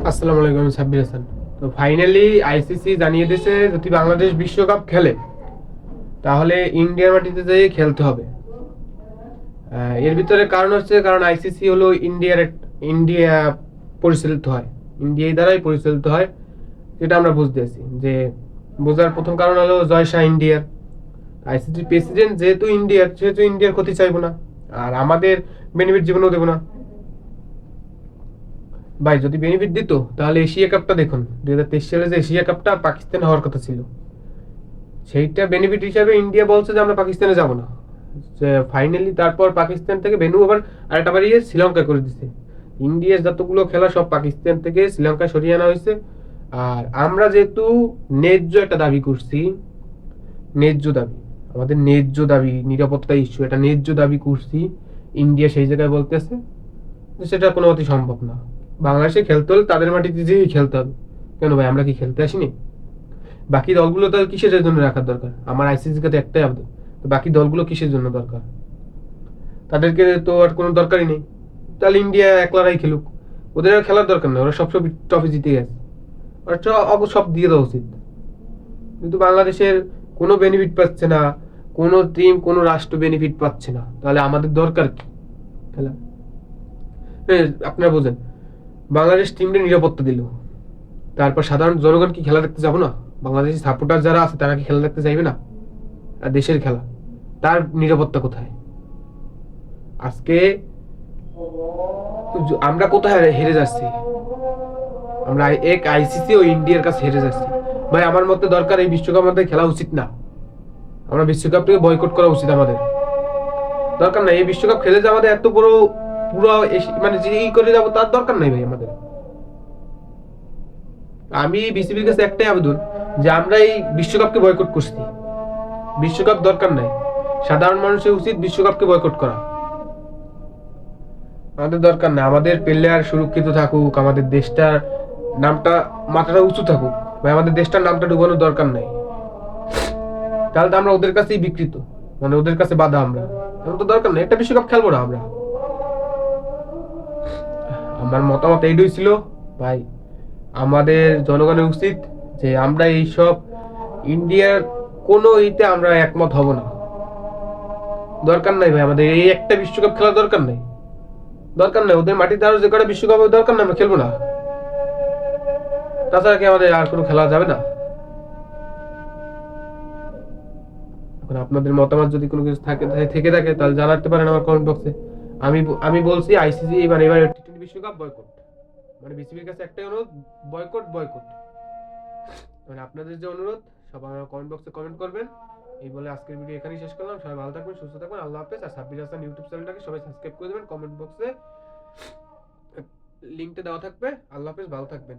আসসালামু আলাইকুম, সাব্বির হাসান। তো ফাইনালি আইসিসি জানিয়ে দিয়েছে যদি বাংলাদেশ বিশ্বকাপ খেলে তাহলে ইন্ডিয়ার মাটিতে যেয়ে খেলতে হবে। এর ভিতরে কারণ হচ্ছে কারণ আইসিসি হলো ইন্ডিয়া পরিচালিত হয়, ইন্ডিয়ার দ্বারাই পরিচালিত হয়। যেটা আমরা বুঝতেছি যে বোঝার প্রথম কারণ হলো জয় শাহ ইন্ডিয়ার। আইসিসির প্রেসিডেন্ট যেহেতু ইন্ডিয়ার, সেহেতু ইন্ডিয়ার ক্ষতি চাইবো না, আর আমাদের বেনিফিট জীবনেও দেবো না। ভাই যদি বেনিফিট দিত তাহলে এশিয়া কাপটা দেখুন, 2023 সালে যে এশিয়া কাপটা পাকিস্তানে হওয়ার কথা ছিল, সেইটা বেনিফিট হিসাবে ইন্ডিয়া বলছে যে আমরা পাকিস্তানে যাব না। ফাইনালি তারপর পাকিস্তান থেকে ভেন্যু আবার আরেকটা বাড়িয়ে শ্রীলঙ্কা করে দিছে। ইন্ডিয়ার যতগুলো খেলা সব পাকিস্তান থেকে শ্রীলঙ্কা সরিয়ে আনা হয়েছে। আর আমরা যেহেতু ন্যায্য একটা দাবি করছি, ন্যায্য দাবি, আমাদের ন্যায্য দাবি, নিরাপত্তা ইস্যু, এটা ন্যায্য দাবি করছি, ইন্ডিয়া সেই জায়গায় বলতেছে যে সেটা কোনো মতেই সম্ভব না। বাংলাদেশে খেলতে হলে তাদের মাটিতে যেই খেলতে হবে। কেন ভাই, আমরা কি খেলতে আসিনি? বাকি দলগুলো তাহলে কিসের জন্য রাখার দরকার? আমার আইসিসির কাছে একটাই আবেদন, তো বাকি দলগুলো কিসের জন্য দরকার? তাদেরকে তো আর কোনো দরকারই নেই। তাহলে ইন্ডিয়া একলারাই খেলুক, ওদের আর খেলার দরকার নেই, ওরা সবসময় ট্রফি জিতে গেছে, ওরা সব দিয়ে দেওয়া উচিত। কিন্তু বাংলাদেশের কোনো বেনিফিট পাচ্ছে না, কোনো টিম কোনো রাষ্ট্র বেনিফিট পাচ্ছে না, তাহলে আমাদের দরকার কি খেলা? আপনারা বোঝেন, বাংলাদেশ টিমকে নিরাপত্তা দিল, তারপর সাধারণ জনগণ কি খেলা দেখতে যাবো না? বাংলাদেশি সাপোর্টার যারা আছে তারা কি খেলা দেখতে চাইবে না? আর দেশের খেলা, তার নিরাপত্তা কোথায়? আজকে আমরা কোথায় হেরে যাচ্ছি? আমরা এক আইসিসি ও ইন্ডিয়ার কাছে হেরে যাচ্ছি। ভাই আমার মতে দরকার এই বিশ্বকাপ আমাদের খেলা উচিত না, আমরা বিশ্বকাপটাকে বয়কট করা উচিত আমাদের। দরকার নাই এই বিশ্বকাপ খেলে যে আমাদের এত বড় পুরো মানে যে ই করে যাবো তার দরকার নাই ভাই আমাদের। আমি বিসিবির কাছে একটাই আবেদন যে আমরা এই বিশ্বকাপকে বয়কট করছি, বিশ্বকাপ দরকার নাই। সাধারণ মানুষের উচিত বিশ্বকাপকে বয়কট করা। আমাদের দরকার না, আমাদের প্লেয়ার সুরক্ষিত থাকুক, আমাদের দেশটার নামটা, মাথাটা উঁচু থাকুক। ভাই আমাদের দেশটার নামটা ডুবানোর দরকার নাই। তাহলে তো আমরা ওদের কাছেই বিকৃত, মানে ওদের কাছে বাধা। আমরা এমন তো দরকার নেই, একটা বিশ্বকাপ খেলবো না আমরা। আমার মতামত এইটাই ছিল ভাই। আমাদের জনগণের উচিত যে আমরা এইসব ইন্ডিয়ার কোনো ইতে আমরা একমত হব না। দরকার নাই ভাই, আমাদের এই একটা বিশ্বকাপ খেলার দরকার নাই, দরকার নাই। ওদের মাটিতে আরো যে কটা বিশ্বকাপ দরকার নাই, আমরা খেলবো না। তাছাড়া কি আমাদের আর কোনো খেলা যাবে না? এখন আপনাদের মতামত যদি কোনো কিছু থেকে থাকে তাহলে জানাতে পারেন আমার কমেন্ট বক্সে। আমি আমি বলছি আইসিসি মানে এবার টি20 বিশ্বকাপ বয়কট, মানে বিসিবির কাছে একটাই অনুরোধ, বয়কট বয়কট। মানে আপনাদের যে অনুরোধ সবাই আমার কমেন্ট বক্সে কমেন্ট করবেন। এই বলে আজকের ভিডিও এখানেই শেষ করলাম। সবাই ভালো থাকবেন, সুস্থ থাকবেন, আল্লাহ হাফেজ। আর সাব্বির হাসান ইউটিউব চ্যানেলটাকে সবাই সাবস্ক্রাইব করে দেবেন, কমেন্ট বক্সে লিঙ্কটা দেওয়া থাকবে। আল্লাহ হাফেজ, ভালো থাকবেন।